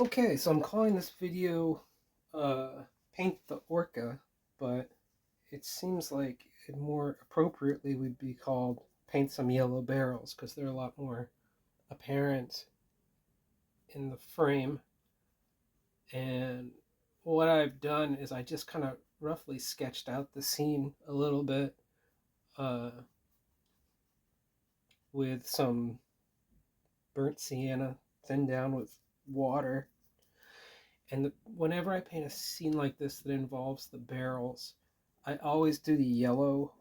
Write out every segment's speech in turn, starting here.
Okay, so I'm calling this video Paint the Orca, but it seems like it more appropriately would be called Paint Some Yellow Barrels because they're a lot more apparent in the frame. And what I've done is I just kind of roughly sketched out the scene a little bit uh, with some burnt sienna thinned down with water. And whenever I paint a scene like this that involves the barrels, I always do the yellow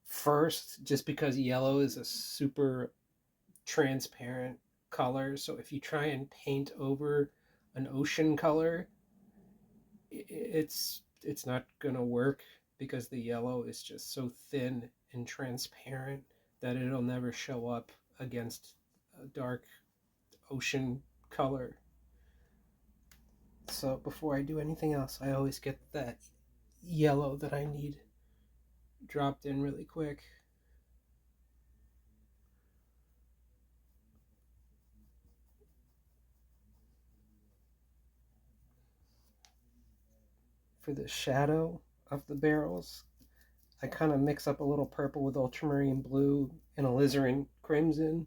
first, just because yellow is a super transparent color. So if you try and paint over an ocean color, it's not gonna work because the yellow is just so thin and transparent that it'll never show up against a dark ocean color. So before I do anything else, I always get that yellow that I need dropped in really quick. For the shadow of the barrels, I kind of mix up a little purple with ultramarine blue and alizarin crimson.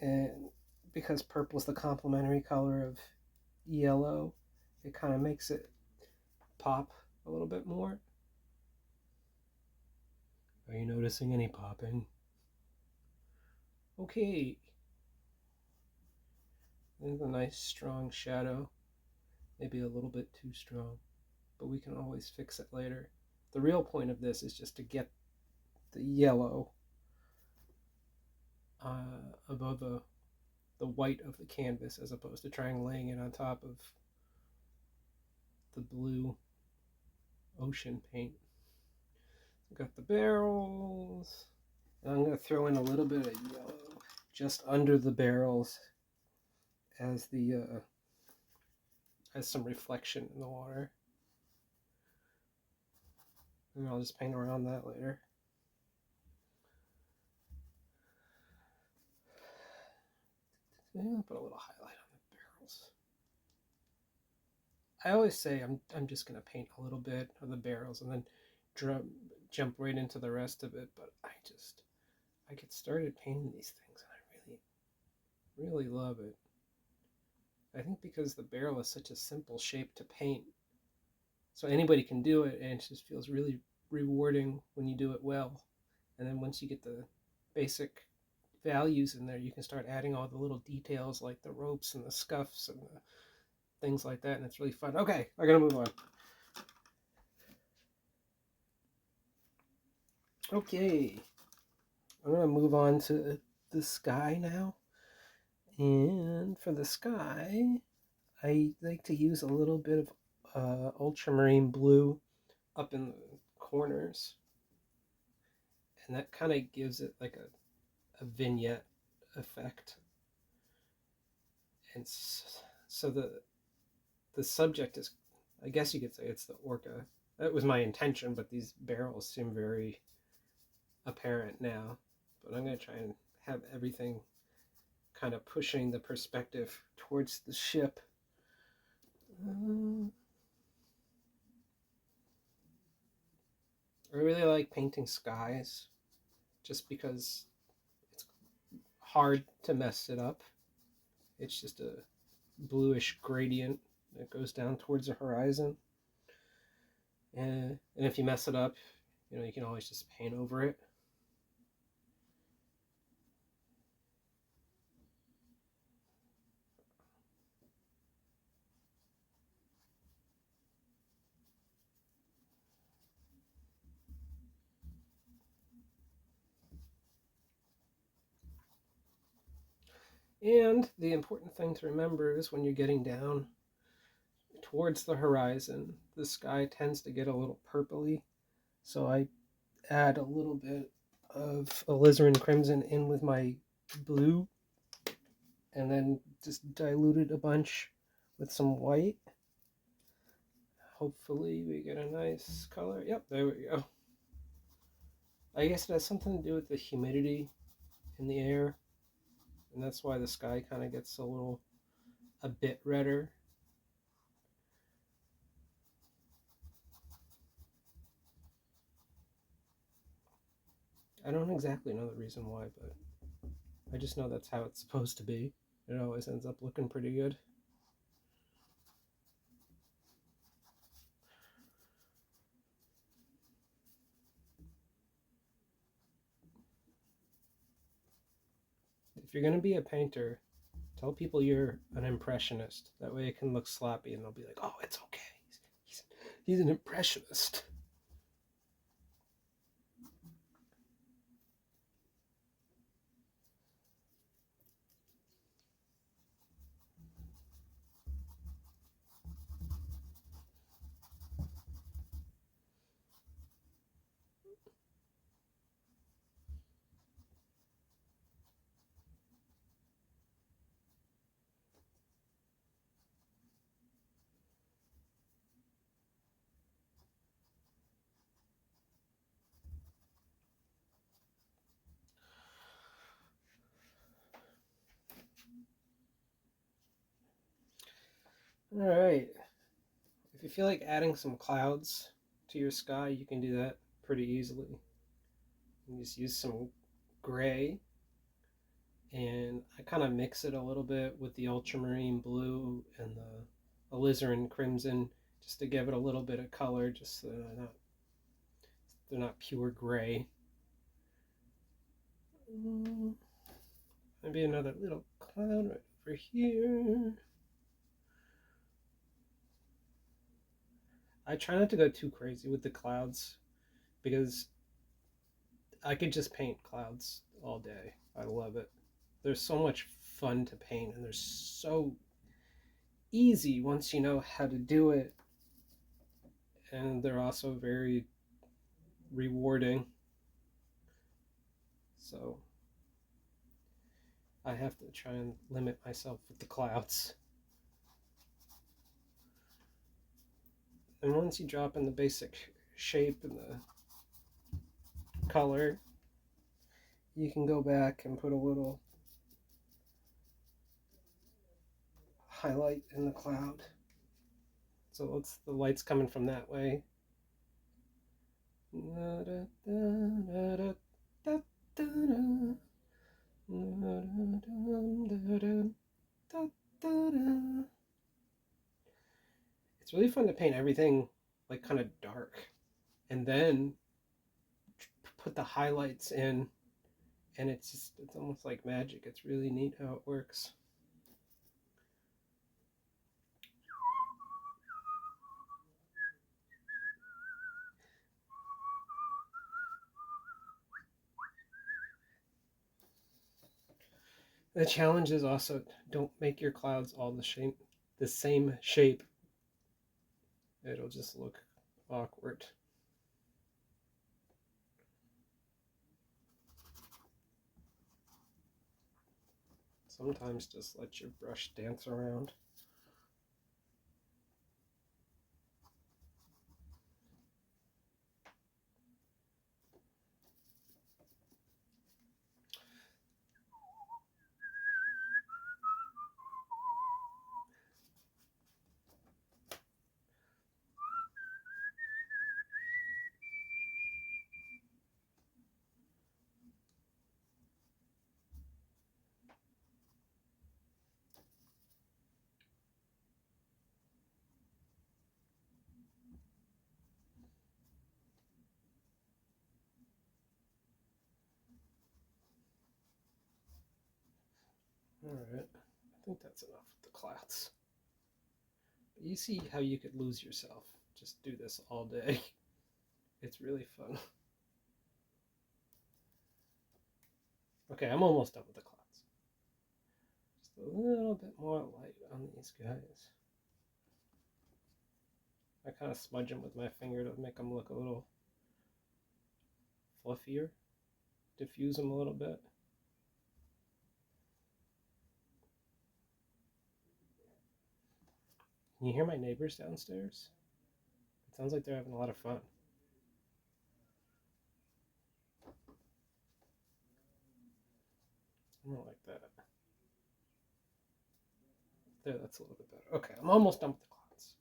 And because purple is the complementary color of yellow, it kind of makes it pop a little bit more. Are you noticing any popping? Okay. There's a nice strong shadow. Maybe a little bit too strong, but we can always fix it later. The real point of this is just to get the yellow above the white of the canvas as opposed to trying laying it on top of the blue ocean paint. Got the barrels. And I'm going to throw in a little bit of yellow just under the barrels as the as some reflection in the water. And I'll just paint around that later. Yeah, put a little highlight on the barrels. I always say I'm just going to paint a little bit of the barrels and then jump right into the rest of it. But I get started painting these things and I really love it. I think because the barrel is such a simple shape to paint, so anybody can do it, and it just feels really rewarding when you do it well. And then once you get the basic values in there, you can start adding all the little details like the ropes and the scuffs and the things like that, and it's really fun. Okay, I gotta move on. Okay, I'm gonna move on to the sky now. And for the sky, I like to use a little bit of ultramarine blue up in the corners, and that kind of gives it like a vignette effect. And so the subject is, I guess you could say it's the orca. That was my intention, but these barrels seem very apparent now. But I'm going to try and have everything kind of pushing the perspective towards the ship. I really like painting skies just because it's hard to mess it up. It's just a bluish gradient that goes down towards the horizon. And if you mess it up, you can always just paint over it. And the important thing to remember is when you're getting down towards the horizon, the sky tends to get a little purpley. So I add a little bit of alizarin crimson in with my blue and then just dilute it a bunch with some white. Hopefully we get a nice color. Yep, there we go. I guess it has something to do with the humidity in the air, and that's why the sky kind of gets a little a bit redder. I don't exactly know the reason why, but I just know that's how it's supposed to be. It always ends up looking pretty good. If you're going to be a painter, tell people you're an impressionist. That way it can look sloppy and they'll be like, oh, it's okay. He's, he's an impressionist. All right. If you feel like adding some clouds to your sky, you can do that pretty easily. You just use some gray, and I kind of mix it a little bit with the ultramarine blue and the alizarin crimson just to give it a little bit of color, just so they're not pure gray. Maybe another little cloud right over here. I try not to go too crazy with the clouds because I could just paint clouds all day. I love it. There's so much fun to paint, and they're so easy once you know how to do it. And they're also very rewarding. So I have to try and limit myself with the clouds. And once you drop in the basic shape and the color, you can go back and put a little highlight in the cloud. So it's the light's coming from that way. It's really fun to paint everything like kind of dark and then put the highlights in, and it's almost like magic. It's really neat how it works. The challenge is also don't make your clouds all the same shape. It'll just look awkward. Sometimes just let your brush dance around. Alright, I think that's enough with the clouds. But you see how you could lose yourself. Just do this all day. It's really fun. Okay, I'm almost done with the clouds. Just a little bit more light on these guys. I kind of smudge them with my finger to make them look a little fluffier. Diffuse them a little bit. Can you hear my neighbors downstairs? It sounds like they're having a lot of fun. I don't like that. There, that's a little bit better. Okay, I'm almost done with the clouds.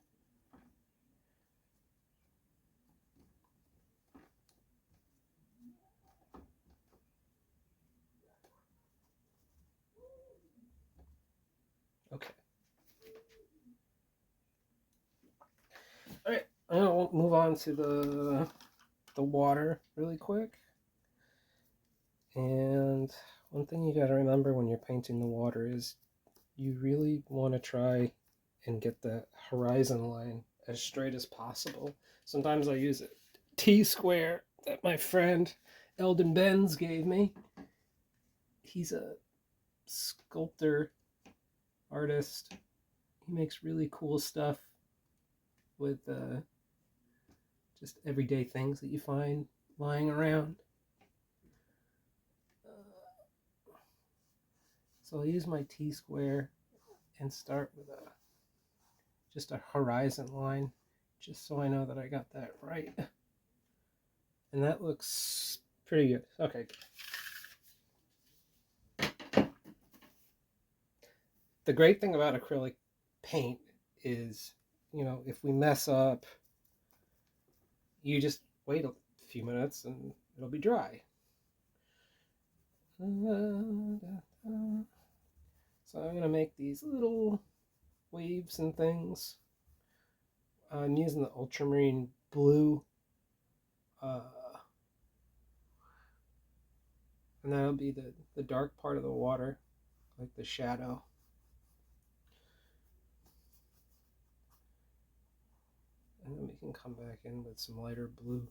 Okay. All right, I'm gonna move on to the water really quick. And one thing you got to remember when you're painting the water is you really want to try and get the horizon line as straight as possible. Sometimes I use a T-square that my friend Eldon Benz gave me. He's a sculptor, artist. He makes really cool stuff with just everyday things that you find lying around. So I'll use my T-square and start with just a horizon line, just so I know that I got that right. And that looks pretty good. Okay. The great thing about acrylic paint is, if we mess up, you just wait a few minutes and it'll be dry. So I'm going to make these little waves and things. I'm using the ultramarine blue, and that'll be the dark part of the water, like the shadow. And then we can come back in with some lighter blue.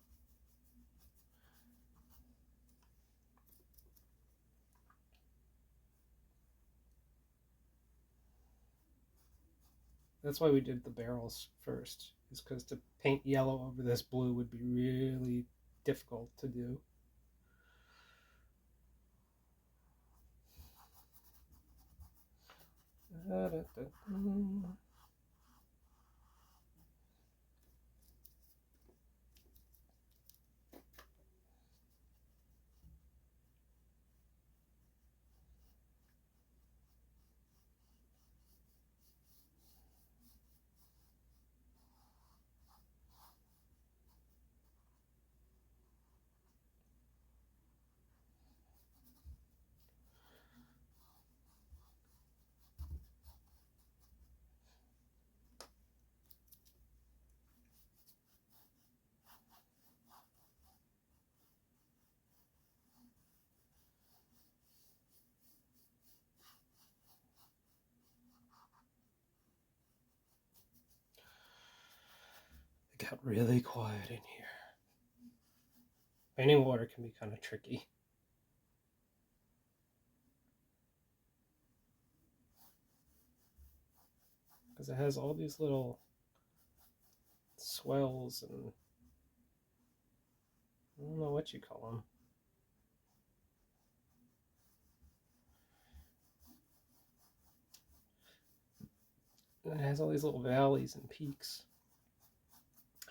That's why we did the barrels first, is because to paint yellow over this blue would be really difficult to do. It got really quiet in here. Painting water can be kind of tricky. Because it has all these little swells and I don't know what you call them. And it has all these little valleys and peaks.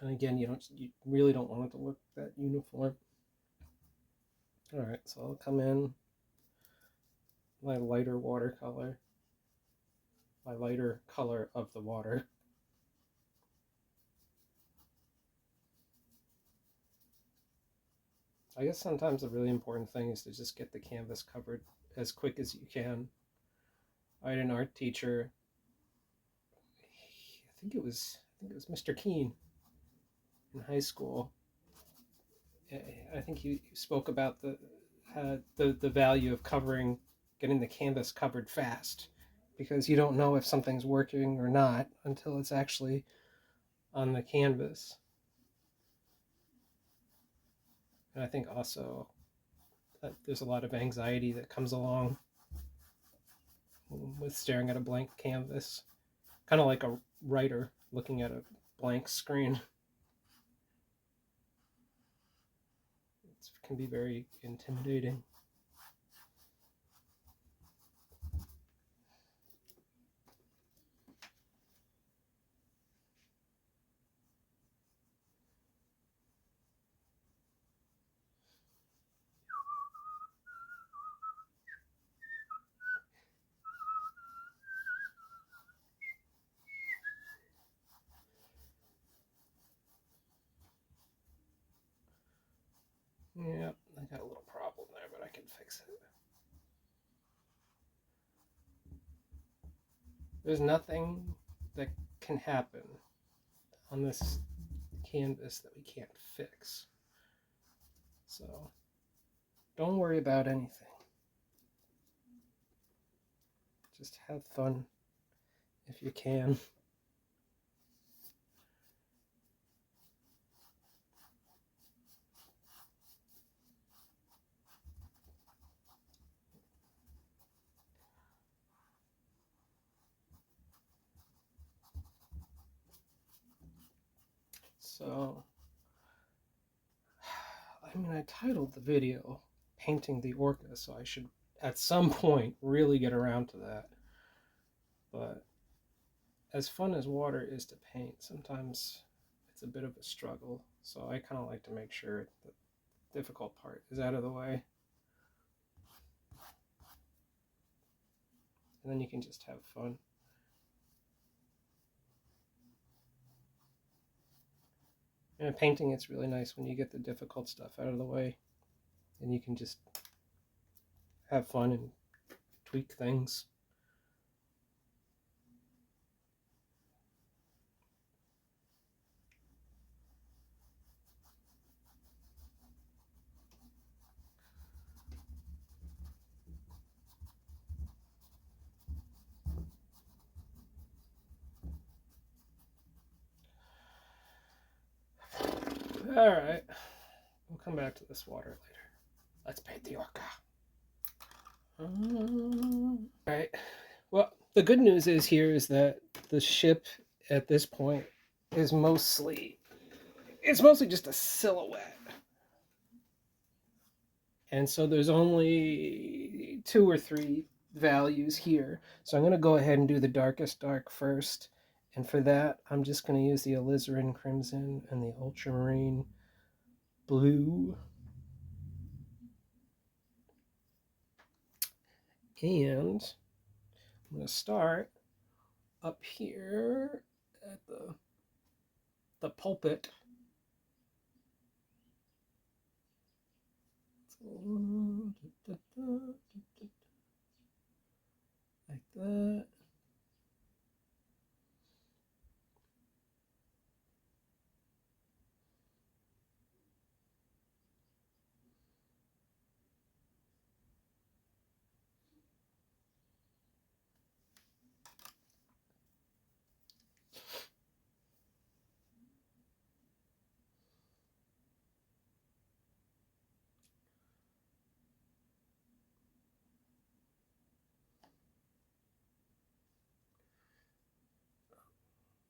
And again, you really don't want it to look that uniform. All right, so I'll come in my lighter watercolor, my lighter color of the water. I guess sometimes the really important thing is to just get the canvas covered as quick as you can. I had an art teacher. I think it was Mr. Keene in high school. I think he spoke about the value of getting the canvas covered fast, because you don't know if something's working or not until it's actually on the canvas. And I think also that there's a lot of anxiety that comes along with staring at a blank canvas, kind of like a writer looking at a blank screen. It can be very intimidating. There's nothing that can happen on this canvas that we can't fix. So don't worry about anything. Just have fun if you can. So, I mean, I titled the video Painting the Orca, so I should at some point really get around to that. But as fun as water is to paint, sometimes it's a bit of a struggle. So I kind of like to make sure the difficult part is out of the way. And then you can just have fun. And in painting, it's really nice when you get the difficult stuff out of the way and you can just have fun and tweak things. All right, we'll come back to this water later. Let's paint the orca. All right. Well, the good news is that the ship at this point is mostly just a silhouette. And so there's only 2 or 3 values here. So I'm going to go ahead and do the darkest dark first. And for that, I'm just going to use the alizarin crimson and the ultramarine blue. And I'm going to start up here at the pulpit. Like that.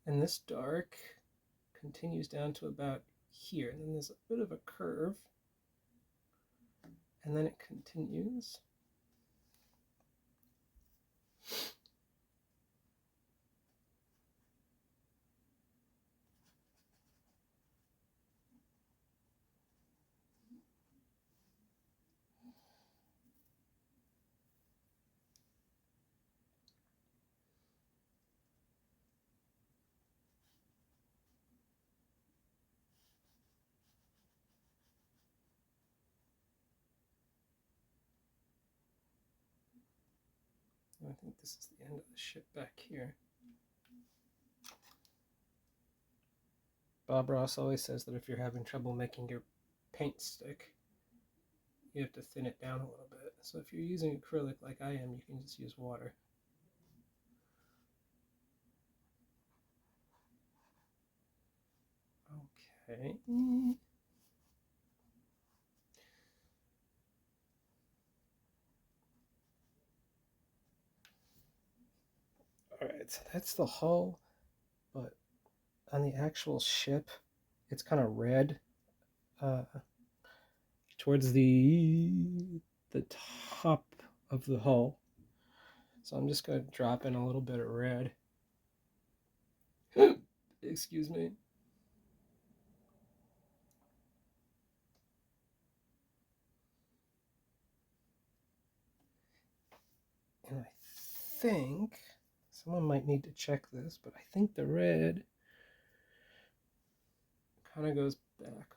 And this dark continues down to about here. And then there's a bit of a curve. And then it continues. I think this is the end of the ship back here. Bob Ross always says that if you're having trouble making your paint stick, you have to thin it down a little bit. So if you're using acrylic like I am, you can just use water. Okay. Alright, so that's the hull, but on the actual ship, it's kind of red towards the top of the hull. So I'm just going to drop in a little bit of red. Excuse me. And I think someone might need to check this, but I think the red kind of goes back.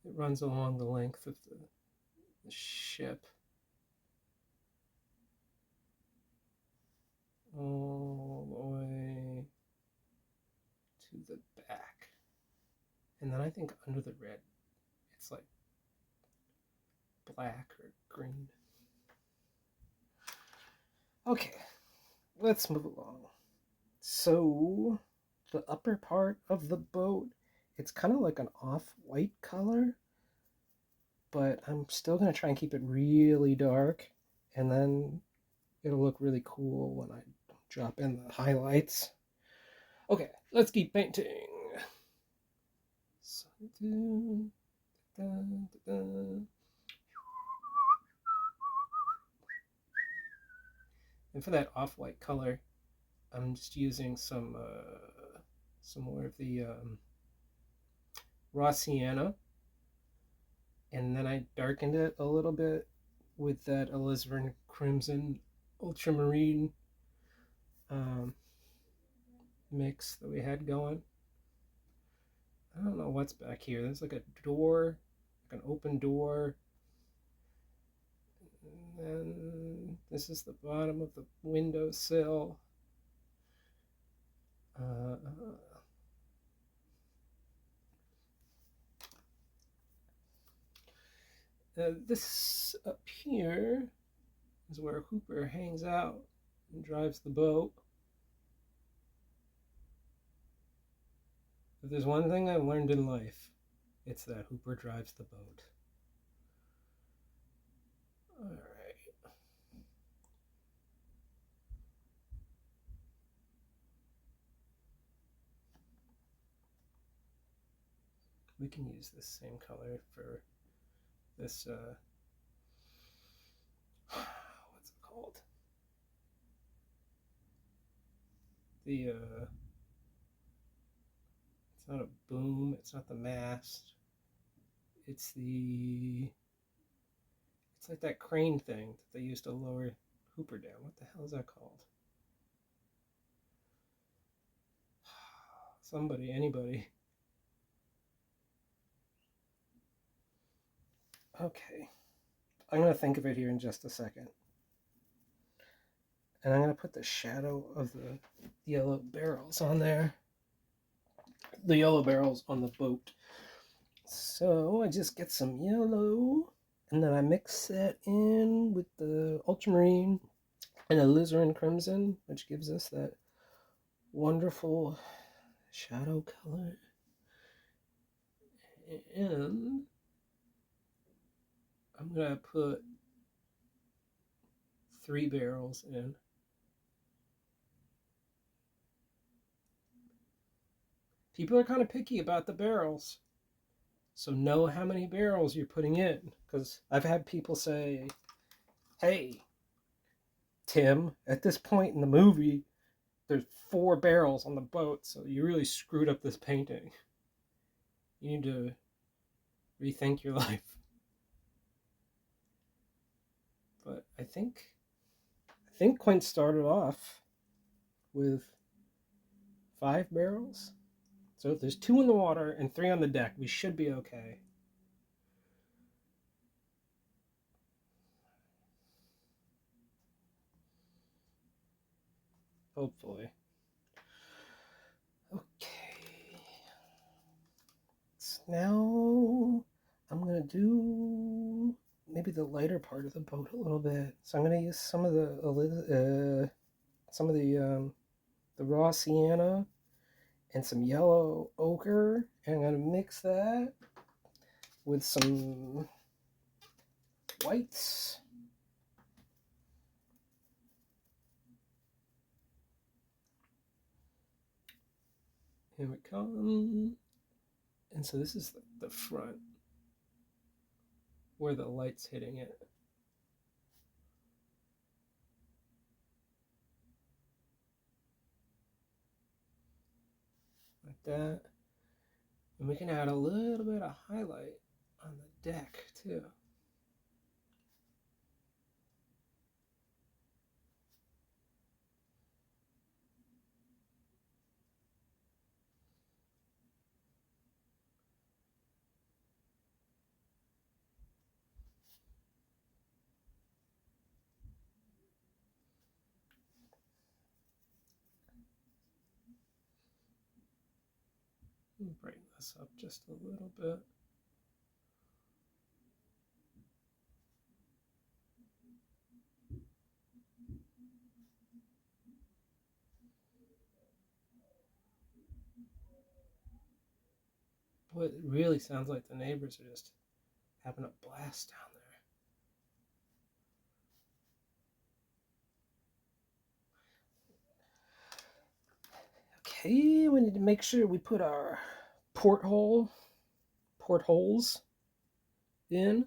It runs along the length of the ship. all the way to the back. And then I think under the red, it's like black or green. Okay, let's move along. So, the upper part of the boat, it's kind of like an off-white color, but I'm still going to try and keep it really dark, and then it'll look really cool when I drop in the highlights. Okay, let's keep painting. So, da, da, da. And for that off-white color, I'm just using some more of the raw sienna, and then I darkened it a little bit with that alizarin crimson ultramarine um, mix that we had going. I don't know what's back here. There's like a door, like an open door. And then this is the bottom of the windowsill. Uh, this up here is where Hooper hangs out and drives the boat. If there's one thing I've learned in life, it's that Hooper drives the boat. Alright. We can use this same color for this, what's it called? The, it's not a boom, it's not the mast. It's like that crane thing that they used to lower Hooper down. What the hell is that called? Somebody, anybody. Okay. I'm going to think of it here in just a second. And I'm going to put the shadow of the yellow barrels on there. The yellow barrels on the boat. So I just get some yellow, and then I mix that in with the ultramarine and alizarin crimson, which gives us that wonderful shadow color. And I'm going to put 3 barrels in. People are kind of picky about the barrels. So know how many barrels you're putting in. Because I've had people say, hey, Tim, at this point in the movie, there's 4 barrels on the boat, so you really screwed up this painting. You need to rethink your life. But I think Quint started off with 5 barrels. So if there's 2 in the water and 3 on the deck, we should be okay. Hopefully. Okay. So now I'm going to do maybe the lighter part of the boat a little bit. So I'm going to use some of the raw sienna and some yellow ochre, and I'm going to mix that with some whites. Here we come. And so this is the front where the light's hitting it. Like that. And we can add a little bit of highlight on the deck too. Brighten this up just a little bit. Boy, it really sounds like the neighbors are just having a blast down there. Okay, we need to make sure we put our portholes in.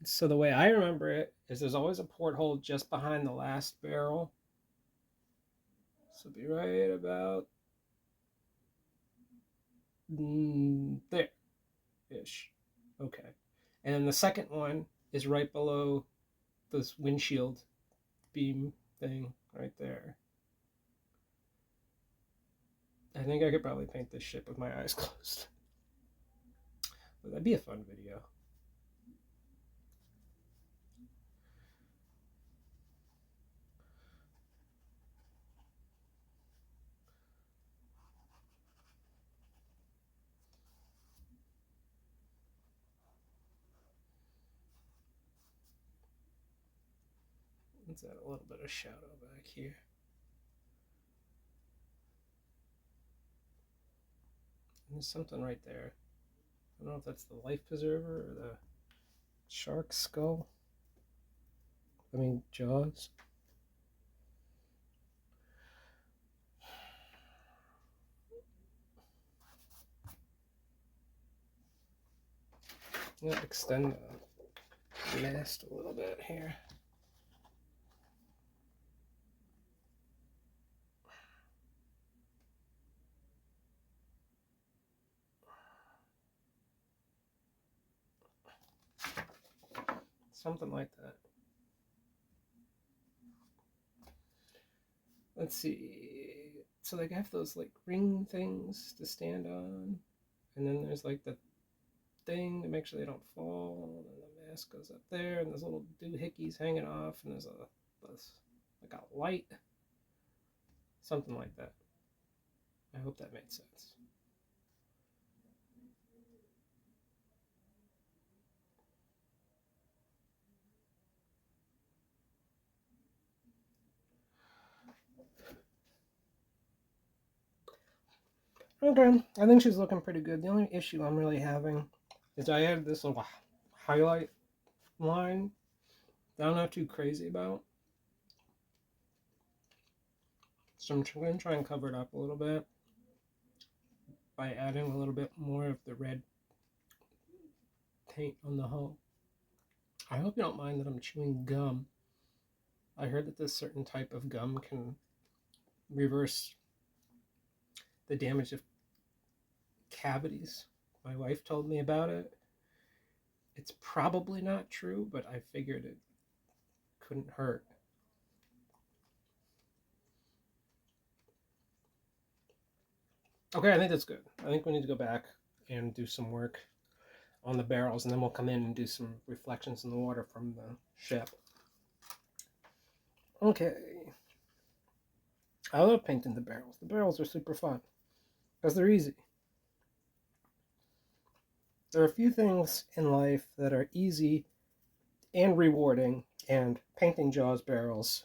So the way I remember it is there's always a porthole just behind the last barrel. So be right about there-ish. Okay. And then the second one is right below this windshield beam thing right there. I think I could probably paint this ship with my eyes closed. But that'd be a fun video. Let's add a little bit of shadow back here. And there's something right there. I don't know if that's the life preserver or the shark skull. I mean, jaws. I'm gonna extend the mast a little bit here. Something like that. Let's see. So they have those like ring things to stand on, and then there's like the thing to make sure they don't fall, and the mask goes up there, and there's little doohickeys hanging off, and there's like a light, something like that. I hope that made sense. Okay, I think she's looking pretty good. The only issue I'm really having is I have this little highlight line that I'm not too crazy about. So I'm going to try and cover it up a little bit by adding a little bit more of the red paint on the hull. I hope you don't mind that I'm chewing gum. I heard that this certain type of gum can reverse the damage of cavities. My wife told me about it. It's probably not true, but I figured it couldn't hurt. Okay, I think that's good. I think we need to go back and do some work on the barrels, and then we'll come in and do some reflections in the water from the ship. Okay. I love painting the barrels. The barrels are super fun because they're easy. There are a few things in life that are easy and rewarding, and painting Jaws barrels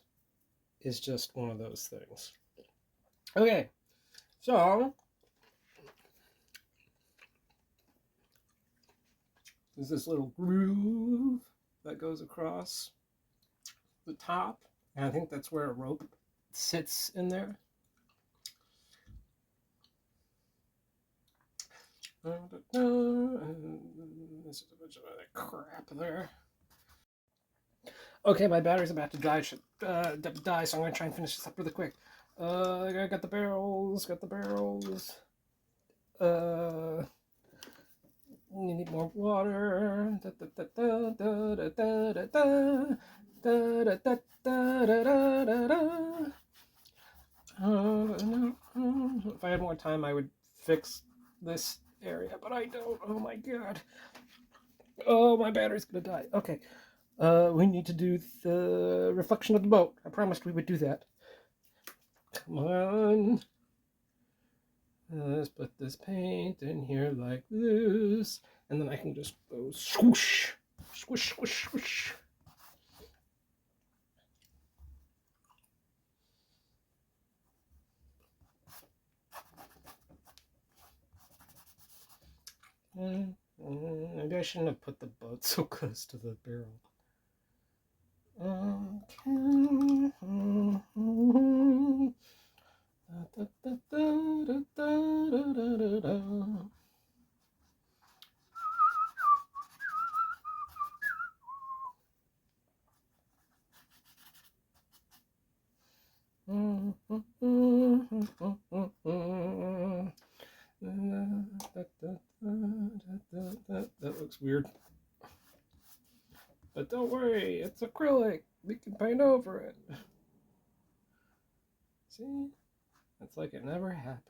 is just one of those things. Okay, so there's this little groove that goes across the top, and I think that's where a rope sits in there. This is a bunch of other crap there. Okay, my battery's about to die, so I'm going to try and finish this up really quick. I got the barrels, you need more water. If I had more time, I would fix this area, but I don't. Oh my god. Oh, my battery's gonna die. Okay. We need to do the reflection of the boat. I promised we would do that. Come on. Let's put this paint in here like this. And then I can just go swoosh, squish, squish, squish. Maybe I shouldn't have put the boat so close to the barrel. That looks weird. But don't worry, it's acrylic. We can paint over it. See? It's like it never happened.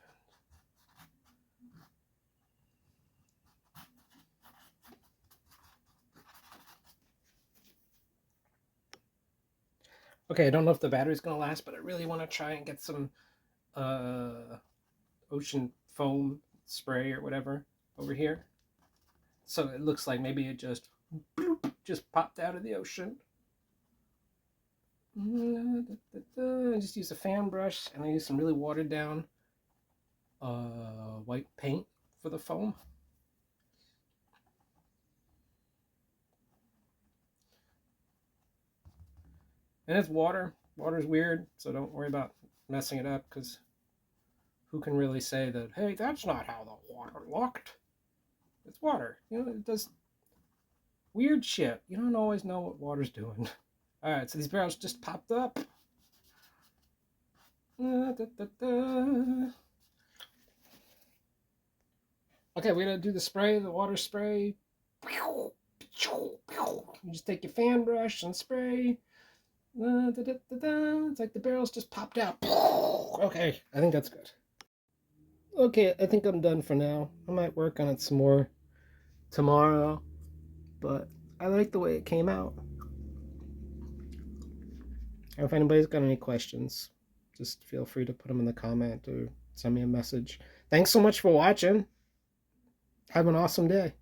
Okay, I don't know if the battery's gonna last, but I really want to try and get some ocean foam spray or whatever over here. So it looks like maybe it just popped out of the ocean. I just use a fan brush and I use some really watered down white paint for the foam. And it's water. Water's weird, so don't worry about messing it up, because who can really say that, hey, that's not how the water looked? It's water. You know, it does weird shit. You don't always know what water's doing. All right, so these barrels just popped up. Okay, we're gonna do the spray, the water spray. You just take your fan brush and spray. It's like the barrels just popped out. Okay, I think that's good. Okay, I think I'm done for now. I might work on it some more tomorrow, but I like the way it came out. And if anybody's got any questions, just feel free to put them in the comment or send me a message. Thanks so much for watching. Have an awesome day.